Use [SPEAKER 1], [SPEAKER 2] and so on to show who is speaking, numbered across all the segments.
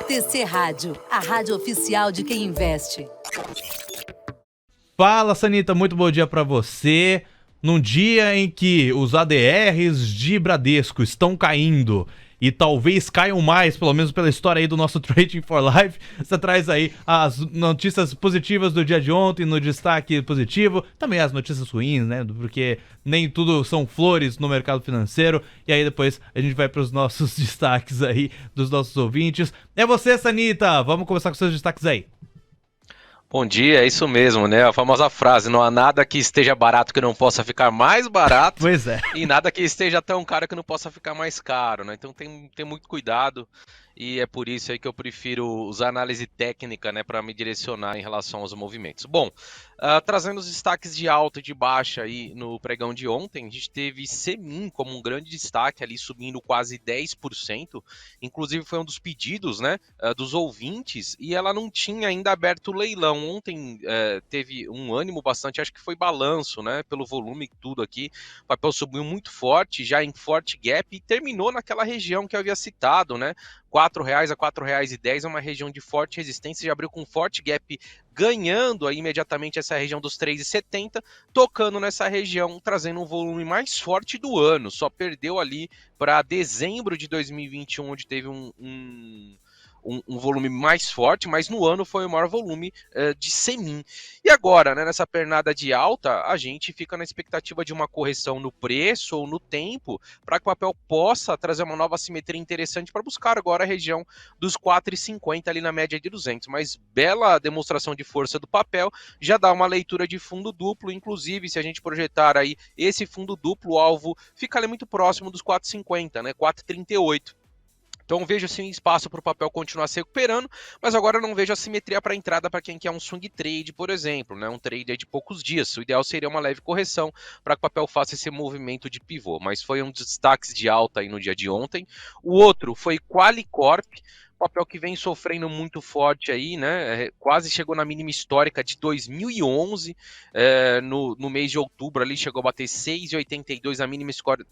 [SPEAKER 1] TC Rádio, a rádio oficial de quem investe.
[SPEAKER 2] Fala, Sanita, muito bom dia para você. Num dia em que os ADRs de Bradesco estão caindo e talvez caiam mais, pelo menos pela história aí do nosso Trading for Life, você traz aí as notícias positivas do dia de ontem no destaque positivo, também as notícias ruins, né, porque nem tudo são flores no mercado financeiro, e aí depois a gente vai para os nossos destaques aí dos nossos ouvintes. É você, Sanita, vamos começar com seus destaques aí.
[SPEAKER 3] Bom dia, é isso mesmo, né? A famosa frase, não há nada que esteja barato que não possa ficar mais barato.
[SPEAKER 2] Pois é.
[SPEAKER 3] E nada que esteja tão caro que não possa ficar mais caro, né? Então tem muito cuidado e é por isso aí que eu prefiro usar análise técnica, né, para me direcionar em relação aos movimentos. Bom, trazendo os destaques de alta e de baixa aí no pregão de ontem, a gente teve Semin como um grande destaque ali, subindo quase 10%, inclusive foi um dos pedidos, né, dos ouvintes, e ela não tinha ainda aberto o leilão. Ontem teve um ânimo bastante, acho que foi balanço, né, pelo volume e tudo aqui, o papel subiu muito forte, já em forte gap, e terminou naquela região que eu havia citado, né, R$4 a R$4,10 é uma região de forte resistência, já abriu com forte gap, ganhando aí imediatamente essa região dos 3,70, tocando nessa região, trazendo um volume mais forte do ano, só perdeu ali para dezembro de 2021, onde teve um volume mais forte, mas no ano foi o maior volume de Semin. E agora, né, nessa pernada de alta, a gente fica na expectativa de uma correção no preço ou no tempo, para que o papel possa trazer uma nova simetria interessante para buscar agora a região dos 4,50 ali na média de 200. Mas bela demonstração de força do papel, já dá uma leitura de fundo duplo, inclusive se a gente projetar aí esse fundo duplo, o alvo fica ali muito próximo dos 4,50, né, 4,38. Então vejo assim espaço para o papel continuar se recuperando, mas agora eu não vejo a simetria para entrada para quem quer um swing trade, por exemplo, né? Um trade aí de poucos dias. O ideal seria uma leve correção para que o papel faça esse movimento de pivô, mas foi um dos destaques de alta aí no dia de ontem. O outro foi Qualicorp, papel que vem sofrendo muito forte aí, né? Quase chegou na mínima histórica de 2011, no mês de outubro ali chegou a bater 6,82, a mínima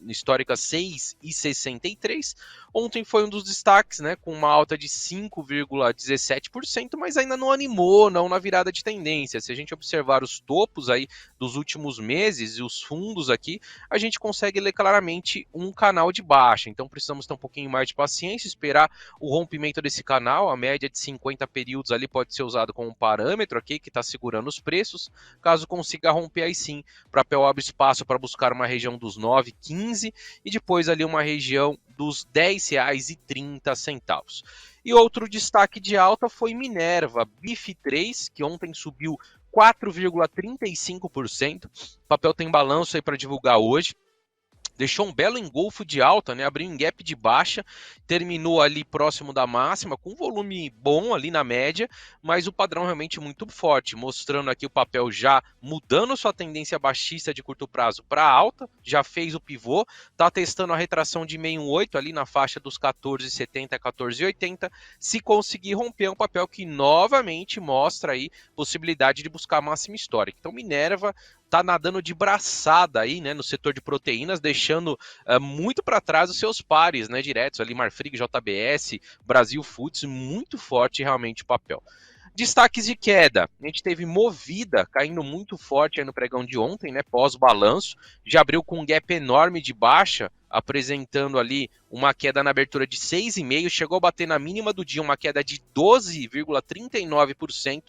[SPEAKER 3] histórica 6,63. Ontem foi um dos destaques, né? Com uma alta de 5,17%, mas ainda não animou, não na virada de tendência. Se a gente observar os topos aí dos últimos meses e os fundos aqui, a gente consegue ler claramente um canal de baixa. Então precisamos ter um pouquinho mais de paciência, esperar o rompimento desse canal, a média de 50 períodos ali pode ser usado como um parâmetro aqui que está segurando os preços. Caso consiga romper, aí sim, o papel abre espaço para buscar uma região dos 9,15 e depois ali uma região dos R$10,30. E outro destaque de alta foi Minerva, BIF3, que ontem subiu 4,35%. O papel tem balanço aí para divulgar hoje. Deixou um belo engolfo de alta, né? Abriu em gap de baixa, terminou ali próximo da máxima, com volume bom ali na média, mas o padrão realmente muito forte, mostrando aqui o papel já mudando sua tendência baixista de curto prazo para alta, já fez o pivô, tá testando a retração de 618 ali na faixa dos 14,70 a 14,80, se conseguir romper um papel que novamente mostra aí possibilidade de buscar a máxima histórica. Então Minerva tá nadando de braçada aí, né, no setor de proteínas, deixando muito para trás os seus pares, né, diretos ali, Marfrig, JBS, Brasil Foods, muito forte realmente o papel. Destaques de queda, a gente teve Movida caindo muito forte aí no pregão de ontem, né, pós-balanço, já abriu com um gap enorme de baixa, apresentando ali uma queda na abertura de 6,5%, chegou a bater na mínima do dia uma queda de 12,39%,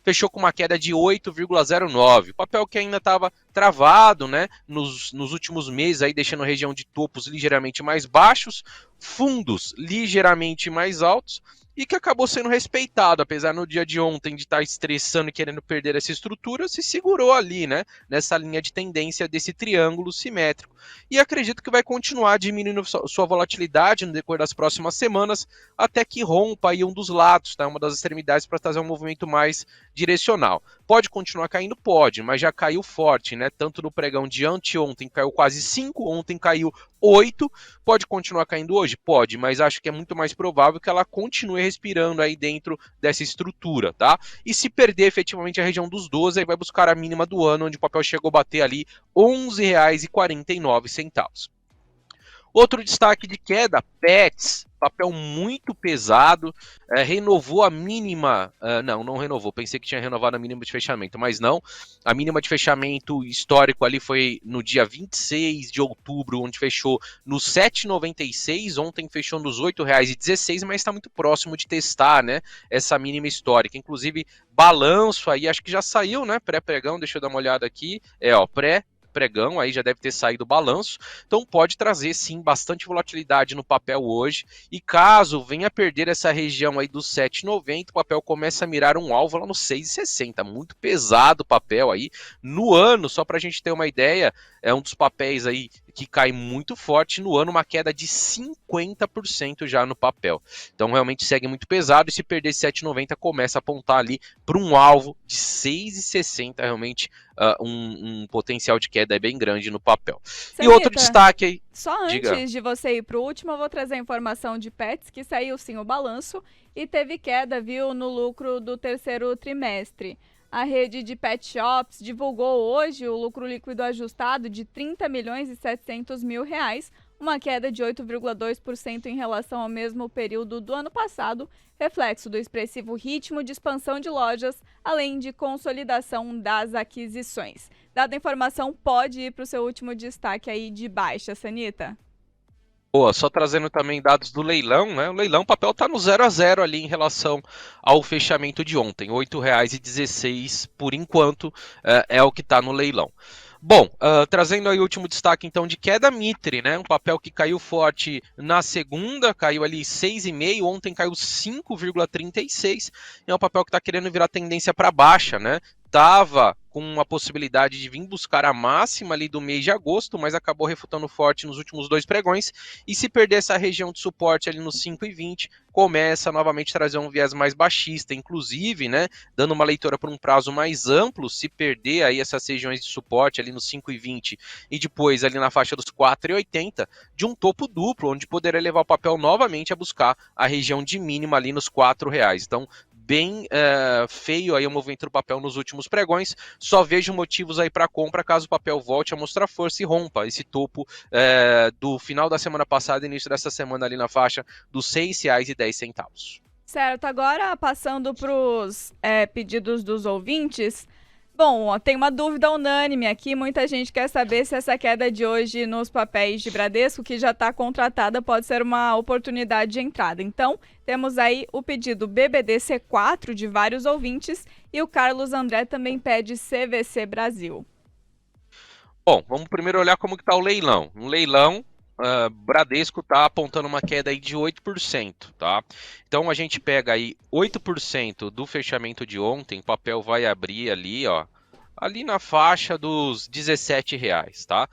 [SPEAKER 3] fechou com uma queda de 8,09%. Papel que ainda estava travado, né, nos últimos meses, aí deixando a região de topos ligeiramente mais baixos, fundos ligeiramente mais altos, e que acabou sendo respeitado, apesar no dia de ontem de estar estressando e querendo perder essa estrutura, se segurou ali, né, nessa linha de tendência desse triângulo simétrico. E acredito que vai continuar diminuindo sua volatilidade no decorrer das próximas semanas, até que rompa aí um dos lados, tá? Uma das extremidades para trazer um movimento mais direcional. Pode continuar caindo? Pode, mas já caiu forte, né? Tanto no pregão de anteontem caiu quase 5, ontem caiu 8, pode continuar caindo hoje? Pode, mas acho que é muito mais provável que ela continue respirando aí dentro dessa estrutura, tá? E se perder efetivamente a região dos 12, aí vai buscar a mínima do ano, onde o papel chegou a bater ali R$11,49. Outro destaque de queda, Pets, papel muito pesado, renovou a mínima, não renovou, pensei que tinha renovado a mínima de fechamento, mas não, a mínima de fechamento histórico ali foi no dia 26 de outubro, onde fechou nos R$ 7,96, ontem fechou nos R$ 8,16, mas está muito próximo de testar, né, essa mínima histórica, inclusive balanço aí, acho que já saiu, né, pré-pregão, deixa eu dar uma olhada aqui, pregão, aí já deve ter saído o balanço, então pode trazer sim bastante volatilidade no papel hoje, e caso venha perder essa região aí dos 7,90, o papel começa a mirar um alvo lá no 6,60, muito pesado o papel aí, no ano, só para a gente ter uma ideia, é um dos papéis aí que cai muito forte no ano, uma queda de 50% já no papel, então realmente segue muito pesado, e se perder 7,90 começa a apontar ali para um alvo de 6,60, realmente um potencial de queda bem grande no papel.
[SPEAKER 4] Sanita,
[SPEAKER 3] e outro destaque aí...
[SPEAKER 4] Só
[SPEAKER 3] Diga.
[SPEAKER 4] antes de você ir para o último, eu vou trazer a informação de Pets, que saiu sim o balanço e teve queda, viu, no lucro do terceiro trimestre. A rede de pet shops divulgou hoje o lucro líquido ajustado de R$ 30.700.000, uma queda de 8,2% em relação ao mesmo período do ano passado, reflexo do expressivo ritmo de expansão de lojas, além de consolidação das aquisições. Dada a informação, pode ir para o seu último destaque aí de baixa, Sanita.
[SPEAKER 3] Boa, só trazendo também dados do leilão, né? O leilão, o papel está no 0 a 0 ali em relação ao fechamento de ontem, R$ 8,16 por enquanto, é o que está no leilão. Bom, trazendo aí o último destaque então de queda, Mitre, né? Um papel que caiu forte na segunda, caiu ali 6,5, ontem caiu 5,36, é um papel que está querendo virar tendência para baixa, né? Estava com a possibilidade de vir buscar a máxima ali do mês de agosto, mas acabou refutando forte nos últimos dois pregões, e se perder essa região de suporte ali nos 5,20, começa novamente a trazer um viés mais baixista, inclusive, né, dando uma leitura por um prazo mais amplo, se perder aí essas regiões de suporte ali nos 5,20 e depois ali na faixa dos 4,80, de um topo duplo, onde poderia levar o papel novamente a buscar a região de mínima ali nos R$4. Então, bem feio aí o movimento do papel nos últimos pregões, só vejo motivos aí para compra caso o papel volte a mostrar força e rompa esse topo do final da semana passada, início dessa semana ali na faixa dos R$6,10.
[SPEAKER 4] Certo, agora passando para os pedidos dos ouvintes. Bom, tem uma dúvida unânime aqui, muita gente quer saber se essa queda de hoje nos papéis de Bradesco, que já está contratada, pode ser uma oportunidade de entrada. Então, temos aí o pedido BBDC4 de vários ouvintes e o Carlos André também pede CVC Brasil.
[SPEAKER 3] Bom, vamos primeiro olhar como que está o leilão. No leilão, Bradesco está apontando uma queda aí de 8%, tá? Então a gente pega aí 8% do fechamento de ontem, o papel vai abrir ali, ó, ali na faixa dos R$17, tá?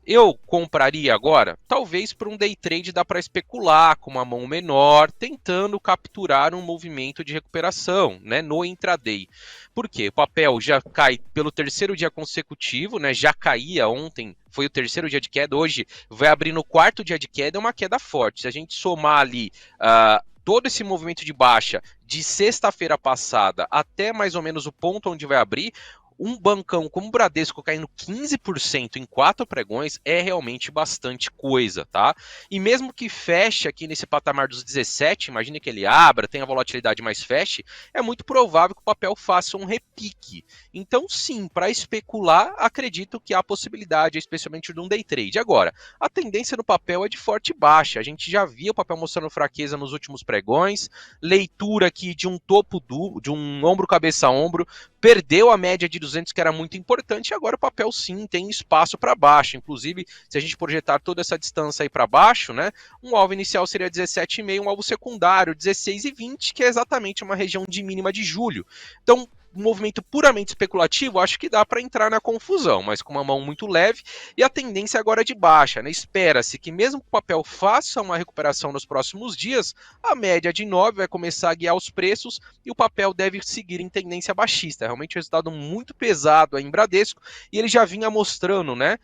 [SPEAKER 3] Eu compraria agora, talvez para um day trade dá para especular com uma mão menor, tentando capturar um movimento de recuperação, né, no intraday. Por quê? O papel já cai pelo terceiro dia consecutivo, né, já caía ontem, foi o terceiro dia de queda, hoje vai abrir no quarto dia de queda, é uma queda forte. Se a gente somar ali todo esse movimento de baixa de sexta-feira passada até mais ou menos o ponto onde vai abrir, um bancão como o Bradesco caindo 15% em 4 pregões é realmente bastante coisa, tá? E mesmo que feche aqui nesse patamar dos 17, imagine que ele abra, tenha volatilidade, mais feche, é muito provável que o papel faça um repique. Então sim, para especular, acredito que há possibilidade, especialmente de um day trade. Agora, a tendência no papel é de forte baixa, a gente já via o papel mostrando fraqueza nos últimos pregões, leitura aqui de um topo de um ombro, cabeça, ombro, perdeu a média de 200, que era muito importante, e agora o papel sim tem espaço para baixo. Inclusive, se a gente projetar toda essa distância aí para baixo, né, um alvo inicial seria 17,5, um alvo secundário 16,20, que é exatamente uma região de mínima de julho. Então, um movimento puramente especulativo, acho que dá para entrar na confusão, mas com uma mão muito leve, e a tendência agora é de baixa, né? Espera-se que mesmo que o papel faça uma recuperação nos próximos dias, a média de 9 vai começar a guiar os preços e o papel deve seguir em tendência baixista. É realmente um resultado muito pesado aí em Bradesco, e ele já vinha mostrando, né,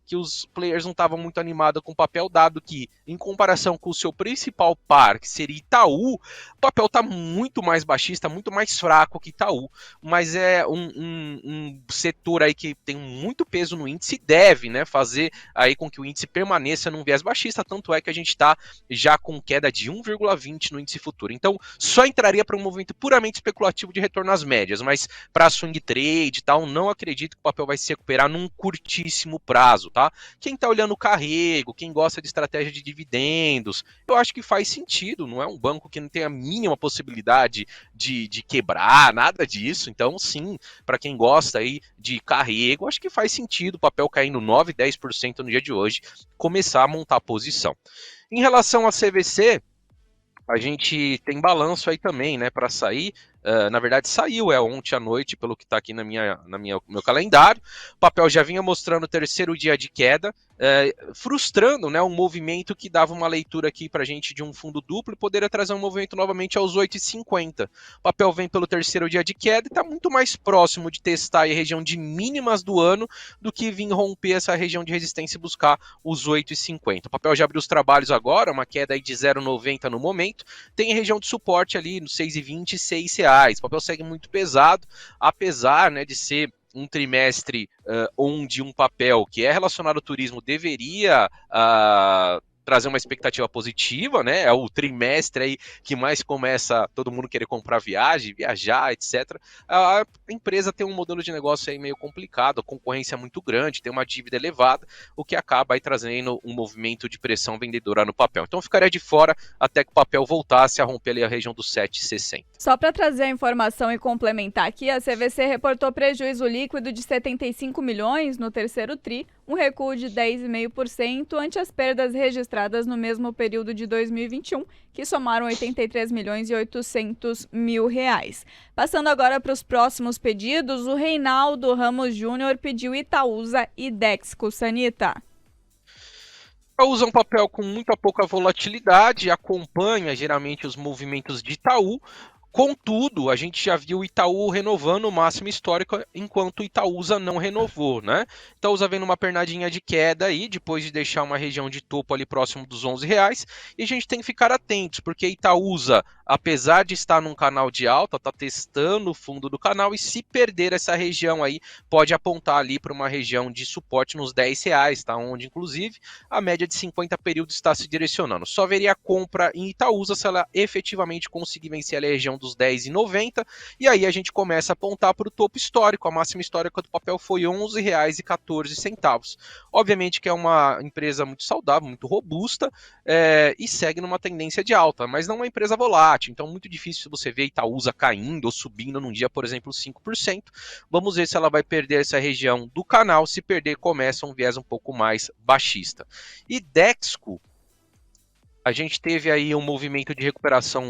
[SPEAKER 3] que os players não estavam muito animados com o papel, dado que, em comparação com o seu principal par, que seria Itaú, o papel está muito mais baixista, muito mais fraco que Itaú. mas é um setor aí que tem muito peso no índice e deve, né, fazer aí com que o índice permaneça num viés baixista, tanto é que a gente está já com queda de 1,20 no índice futuro. Então, só entraria para um movimento puramente especulativo de retorno às médias, mas para swing trade e tal, não acredito que o papel vai se recuperar num curtíssimo prazo, tá? Quem está olhando o carrego, quem gosta de estratégia de dividendos, eu acho que faz sentido, não é um banco que não tem a mínima possibilidade de quebrar, nada disso. Então, sim, para quem gosta aí de carrego, acho que faz sentido o papel caindo 9, 10% no dia de hoje, começar a montar a posição. Em relação a CVC, a gente tem balanço aí também, né, para sair. Na verdade, saiu ontem à noite, pelo que está aqui no meu calendário. O papel já vinha mostrando o terceiro dia de queda, frustrando, né, um movimento que dava uma leitura aqui para a gente de um fundo duplo e poderia trazer um movimento novamente aos 8,50. O papel vem pelo terceiro dia de queda e está muito mais próximo de testar a região de mínimas do ano do que vir romper essa região de resistência e buscar os 8,50. O papel já abriu os trabalhos agora, uma queda aí de 0,90 no momento. Tem a região de suporte ali no 6,20 e R$6. O papel segue muito pesado, apesar, né, de ser um trimestre onde um papel que é relacionado ao turismo deveria trazer uma expectativa positiva, né? É o trimestre aí que mais começa todo mundo querer comprar viajar, etc. A empresa tem um modelo de negócio aí meio complicado, a concorrência é muito grande, tem uma dívida elevada, o que acaba aí trazendo um movimento de pressão vendedora no papel. Então ficaria de fora até que o papel voltasse a romper ali a região dos 7,60.
[SPEAKER 4] Só para trazer a informação e complementar aqui, a CVC reportou prejuízo líquido de 75 milhões no terceiro TRI, um recuo de 10,5% ante as perdas registradas no mesmo período de 2021, que somaram 83 milhões e 800 mil reais. Passando agora para os próximos pedidos, o Reinaldo Ramos Júnior pediu Itaúsa e Dexco. Sanita.
[SPEAKER 3] Itaúsa é um papel com muito pouca volatilidade, acompanha geralmente os movimentos de Itaú. Contudo, a gente já viu o Itaú renovando o máximo histórico, enquanto o Itaúsa não renovou, né? Itaúsa vem numa pernadinha de queda aí, depois de deixar uma região de topo ali próximo dos R$11, e a gente tem que ficar atentos, porque Itaúsa, apesar de estar num canal de alta, está testando o fundo do canal, e se perder essa região aí, pode apontar ali para uma região de suporte nos R$10, tá? Onde, inclusive, a média de 50 períodos está se direcionando. Só veria a compra em Itaúsa se ela efetivamente conseguir vencer a região dos R$10,90, e aí a gente começa a apontar para o topo histórico. A máxima histórica do papel foi R$11,14. Obviamente que é uma empresa muito saudável, muito robusta, e segue numa tendência de alta, mas não é uma empresa volátil, então muito difícil você ver Itaúsa caindo ou subindo num dia, por exemplo, 5%. Vamos ver se ela vai perder essa região do canal. Se perder, começa um viés um pouco mais baixista. E Dexco, a gente teve aí um movimento de recuperação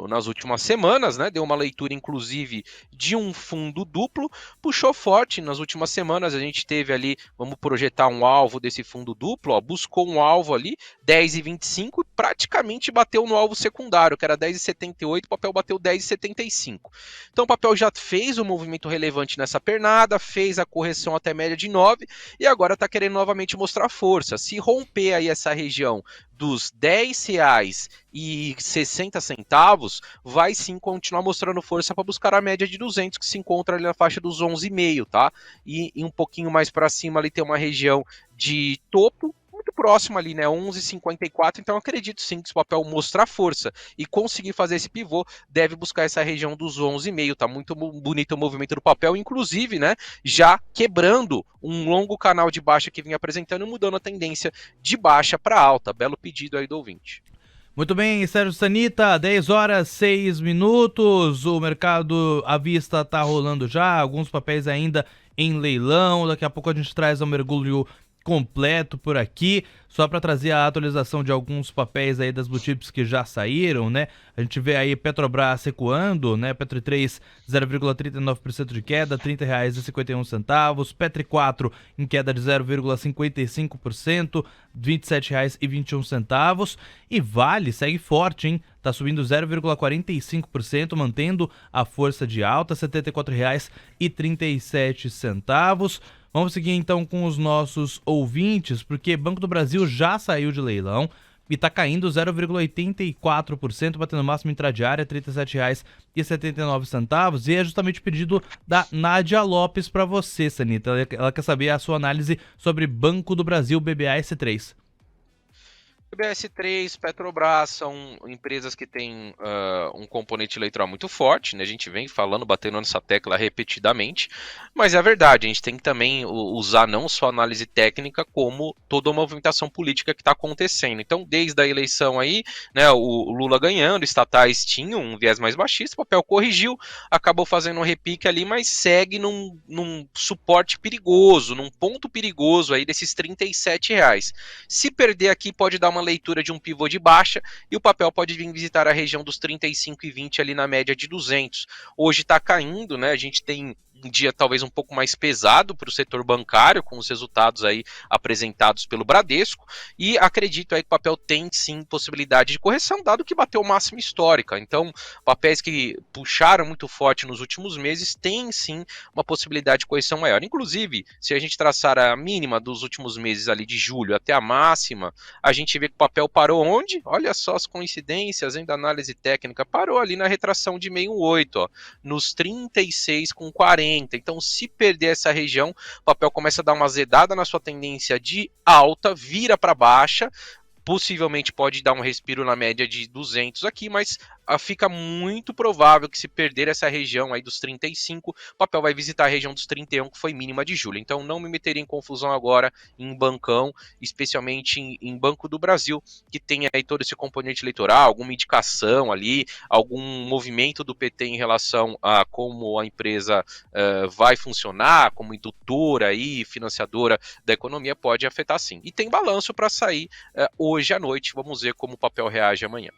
[SPEAKER 3] nas últimas semanas, né? Deu uma leitura, inclusive, de um fundo duplo, puxou forte nas últimas semanas. A gente teve ali, vamos projetar um alvo desse fundo duplo, ó, buscou um alvo ali, 10,25, e praticamente bateu no alvo secundário, que era 10,78, o papel bateu 10,75. Então o papel já fez um movimento relevante nessa pernada, fez a correção até média de 9, e agora está querendo novamente mostrar força. Se romper aí essa região dos R$10,60, vai sim continuar mostrando força para buscar a média de 200, que se encontra ali na faixa dos 11,5, tá? E um pouquinho mais para cima ali tem uma região de topo, muito próximo ali, né, 11,54, então acredito sim que se o papel mostrar força e conseguir fazer esse pivô, deve buscar essa região dos 11,5, tá muito bonito o movimento do papel, inclusive, né, já quebrando um longo canal de baixa que vinha apresentando e mudando a tendência de baixa para alta. Belo pedido aí do ouvinte.
[SPEAKER 2] Muito bem, Sérgio Sanita, 10h06, o mercado à vista tá rolando já, alguns papéis ainda em leilão, daqui a pouco a gente traz um mergulho completo por aqui, só para trazer a atualização de alguns papéis aí das blue chips que já saíram, né? A gente vê aí Petrobras recuando, né? Petro 3, 0,39% de queda, R$30,51. Petri 4 em queda de 0,55%, R$27,21. E Vale segue forte, hein? Tá subindo 0,45%, mantendo a força de alta, R$74,37. Vamos seguir então com os nossos ouvintes, porque Banco do Brasil já saiu de leilão, e está caindo 0,84%, batendo máximo intradiária, R$ 37,79. E é justamente o pedido da Nádia Lopes para você, Sanita. Ela quer saber a sua análise sobre Banco do Brasil, BBAS3.
[SPEAKER 3] BBAS3, Petrobras são empresas que têm um componente eleitoral muito forte, né? A gente vem falando, batendo nessa tecla repetidamente, mas é verdade, a gente tem que também usar não só análise técnica, como toda a movimentação política que está acontecendo. Então, desde a eleição aí, né, o Lula ganhando, estatais tinham um viés mais baixista, o papel corrigiu, acabou fazendo um repique ali, mas segue num suporte perigoso, num ponto perigoso aí desses R$ 37. Se perder aqui, pode dar uma leitura de um pivô de baixa e o papel pode vir visitar a região dos 35,20 ali na média de 200. Hoje está caindo, né? A gente tem um dia talvez um pouco mais pesado para o setor bancário, com os resultados aí apresentados pelo Bradesco, e acredito aí que o papel tem sim possibilidade de correção, dado que bateu máxima histórica. Então, papéis que puxaram muito forte nos últimos meses têm sim uma possibilidade de correção maior. Inclusive, se a gente traçar a mínima dos últimos meses ali de julho até a máxima, a gente vê que o papel parou onde? Olha só as coincidências, hein, da análise técnica, parou ali na retração de 68, ó, nos 36,40. Então, se perder essa região, o papel começa a dar uma azedada na sua tendência de alta, vira para baixa, possivelmente pode dar um respiro na média de 200 aqui, mas fica muito provável que se perder essa região aí dos 35, o papel vai visitar a região dos 31, que foi mínima de julho. Então não me meteria em confusão agora em bancão, especialmente em Banco do Brasil, que tem aí todo esse componente eleitoral, alguma indicação ali, algum movimento do PT em relação a como a empresa vai funcionar, como indutora e financiadora da economia, pode afetar sim. E tem balanço para sair hoje à noite, vamos ver como o papel reage amanhã.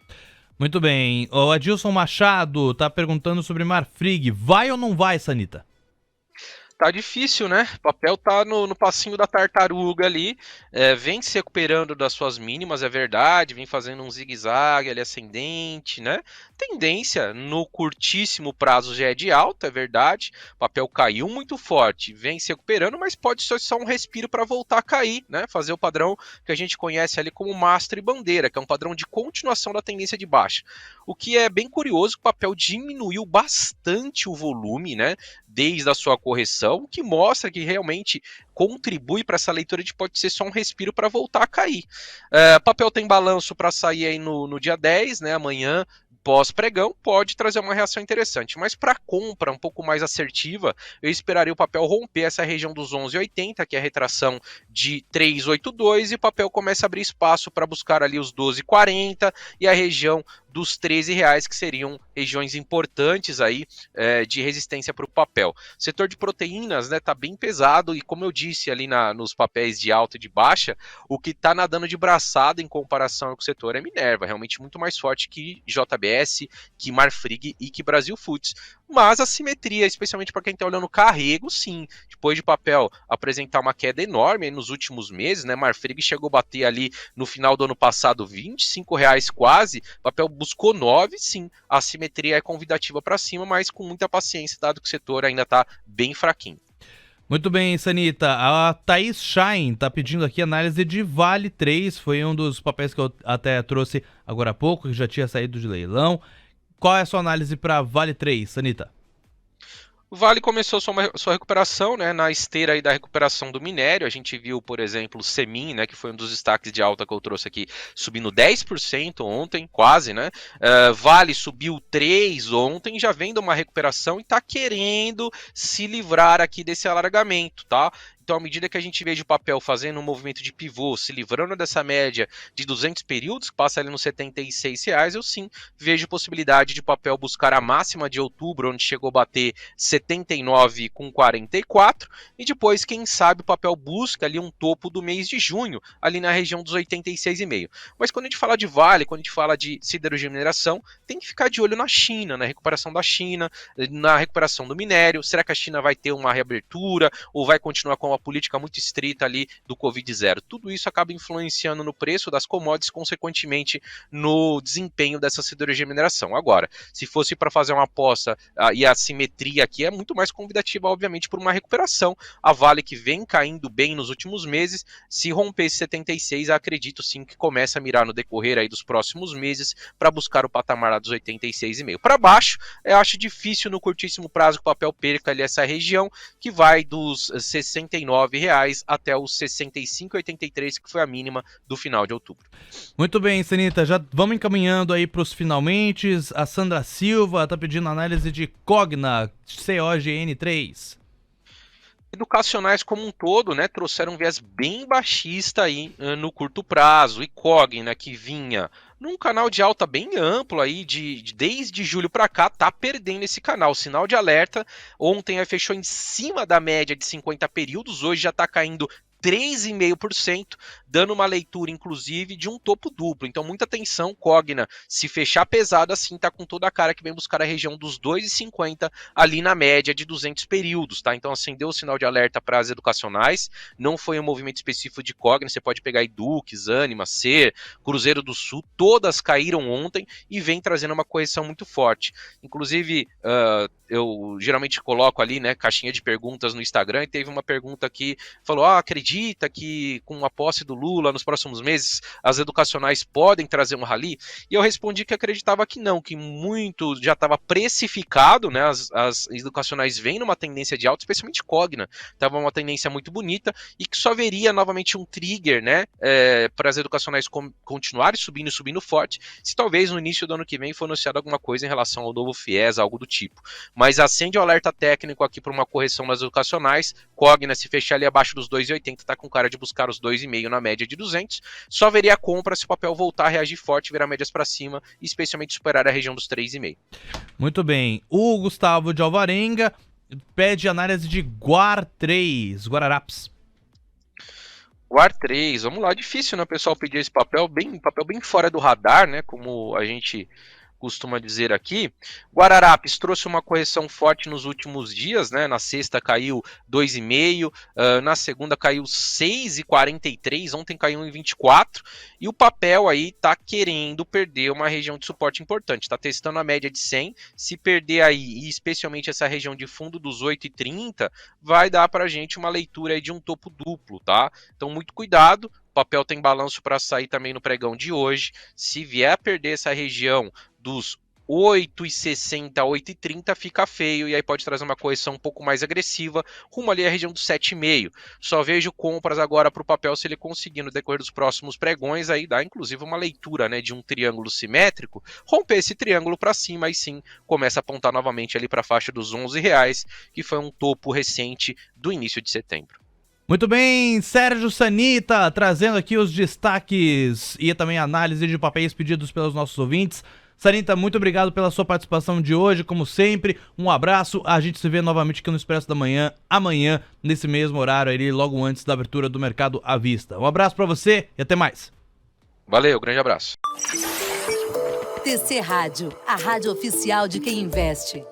[SPEAKER 2] Muito bem. O Adilson Machado tá perguntando sobre Marfrig. Vai ou não vai, Sanita?
[SPEAKER 3] Tá difícil, né? O papel tá no passinho da tartaruga ali, vem se recuperando das suas mínimas, é verdade, vem fazendo um zigue-zague ali ascendente, né? Tendência no curtíssimo prazo já é de alta, é verdade, o papel caiu muito forte, vem se recuperando, mas pode ser só um respiro para voltar a cair, né? Fazer o padrão que a gente conhece ali como mastro e bandeira, que é um padrão de continuação da tendência de baixa. O que é bem curioso, o papel diminuiu bastante o volume, né? Desde a sua correção, o que mostra que realmente contribui para essa leitura de pode ser só um respiro para voltar a cair. Papel tem balanço para sair aí no dia 10, né, amanhã, pós-pregão, pode trazer uma reação interessante, mas para compra um pouco mais assertiva, eu esperaria o papel romper essa região dos 11,80, que é a retração de 3,82, e o papel começa a abrir espaço para buscar ali os 12,40 e a região dos R$13, que seriam regiões importantes aí de resistência para o papel. O setor de proteínas, né, tá bem pesado e, como eu disse ali nos papéis de alta e de baixa, o que está nadando de braçada em comparação com o setor é Minerva, realmente muito mais forte que JBS, que Marfrig e que Brasil Foods. Mas a simetria, especialmente para quem está olhando carrego, sim. Depois de papel apresentar uma queda enorme nos últimos meses, né? Marfrig chegou a bater ali no final do ano passado R$25 quase, papel buscou 9, sim. A simetria é convidativa para cima, mas com muita paciência, dado que o setor ainda está bem fraquinho.
[SPEAKER 2] Muito bem, Sanita. A Thaís Schein está pedindo aqui análise de Vale 3, foi um dos papéis que eu até trouxe agora há pouco, que já tinha saído de leilão. Qual é a sua análise para Vale 3, Sanita?
[SPEAKER 3] O Vale começou sua recuperação, né, na esteira aí da recuperação do minério. A gente viu, por exemplo, o Semin, né, que foi um dos destaques de alta que eu trouxe aqui, subindo 10% ontem, quase, né? Vale subiu 3% ontem, já vendo uma recuperação e está querendo se livrar aqui desse alargamento, tá? Então, à medida que a gente veja o papel fazendo um movimento de pivô, se livrando dessa média de 200 períodos, que passa ali nos R$76, eu sim vejo possibilidade de papel buscar a máxima de outubro, onde chegou a bater 79,44, e depois, quem sabe, o papel busca ali um topo do mês de junho, ali na região dos 86,5. Mas quando a gente fala de Vale, quando a gente fala de siderurgia e mineração, tem que ficar de olho na China, na recuperação da China, na recuperação do minério. Será que a China vai ter uma reabertura ou vai continuar com uma política muito estrita ali do Covid zero. Tudo isso acaba influenciando no preço das commodities, consequentemente no desempenho dessa siderurgia e mineração. Agora, se fosse para fazer uma aposta, e a simetria aqui é muito mais convidativa, obviamente, por uma recuperação. A Vale, que vem caindo bem nos últimos meses, se romper esse 76, acredito sim que começa a mirar no decorrer aí dos próximos meses para buscar o patamar lá dos 86,5. Para baixo, eu acho difícil no curtíssimo prazo que o papel perca ali essa região, que vai dos R$ 69 até os 65,83, que foi a mínima do final de outubro.
[SPEAKER 2] Muito bem, Sanita, já vamos encaminhando aí para os finalmente. A Sandra Silva está pedindo análise de Cogna, COGN3.
[SPEAKER 3] Educacionais como um todo, né, trouxeram um viés bem baixista aí no curto prazo. E Cogna, que vinha num canal de alta bem amplo aí, desde julho para cá, tá perdendo esse canal. Sinal de alerta. Ontem fechou em cima da média de 50 períodos, hoje já está caindo 3,5%, dando uma leitura, inclusive, de um topo duplo. Então, muita atenção, Cogna, se fechar pesado assim, tá com toda a cara que vem buscar a região dos 2,50 ali na média de 200 períodos, tá? Então, acendeu o sinal de alerta para as educacionais, não foi um movimento específico de Cogna, você pode pegar Edux, Ânima, Ser, Cruzeiro do Sul, todas caíram ontem e vem trazendo uma correção muito forte. Inclusive, eu geralmente coloco ali, né, caixinha de perguntas no Instagram, e teve uma pergunta que falou, acredita que com a posse do Lula nos próximos meses as educacionais podem trazer um rally? E eu respondi que acreditava que não, que muito já estava precificado, né, as educacionais vêm numa tendência de alta, especialmente Cogna, estava uma tendência muito bonita, e que só veria novamente um trigger, né, para as educacionais continuarem subindo forte, se talvez no início do ano que vem for anunciado alguma coisa em relação ao novo FIES, algo do tipo. Mas acende o alerta técnico aqui para uma correção das educacionais. Cogna, se fechar ali abaixo dos 2,80, está com cara de buscar os 2,5 na média de 200. Só veria a compra se o papel voltar a reagir forte, virar médias para cima e especialmente superar a região dos 3,5.
[SPEAKER 2] Muito bem. O Gustavo de Alvarenga pede análise de Guar3, Guararapes.
[SPEAKER 3] Guar3, vamos lá, difícil, né, pessoal, pedir esse papel bem fora do radar, né, como a gente costuma dizer aqui. Guararapes trouxe uma correção forte nos últimos dias, né? Na sexta caiu 2,5, na segunda caiu 6,43, ontem caiu 1,24, e o papel aí tá querendo perder uma região de suporte importante, tá testando a média de 100, se perder aí, e especialmente essa região de fundo dos 8,30, vai dar pra gente uma leitura aí de um topo duplo, tá? Então muito cuidado. O papel tem balanço para sair também no pregão de hoje. Se vier a perder essa região dos 8,60, 8,30, fica feio, e aí pode trazer uma correção um pouco mais agressiva, rumo ali à região dos 7,5. Só vejo compras agora para o papel se ele conseguir no decorrer dos próximos pregões, aí dá inclusive uma leitura, né, de um triângulo simétrico, romper esse triângulo para cima, aí sim começa a apontar novamente ali para a faixa dos R$11, que foi um topo recente do início de setembro.
[SPEAKER 2] Muito bem, Sérgio Sanita trazendo aqui os destaques e também a análise de papéis pedidos pelos nossos ouvintes. Sanita, muito obrigado pela sua participação de hoje, como sempre, um abraço, a gente se vê novamente aqui no Expresso da Manhã, amanhã, nesse mesmo horário aí, logo antes da abertura do mercado à vista. Um abraço pra você e até mais.
[SPEAKER 3] Valeu, grande abraço.
[SPEAKER 1] TC Rádio, a rádio oficial de quem investe.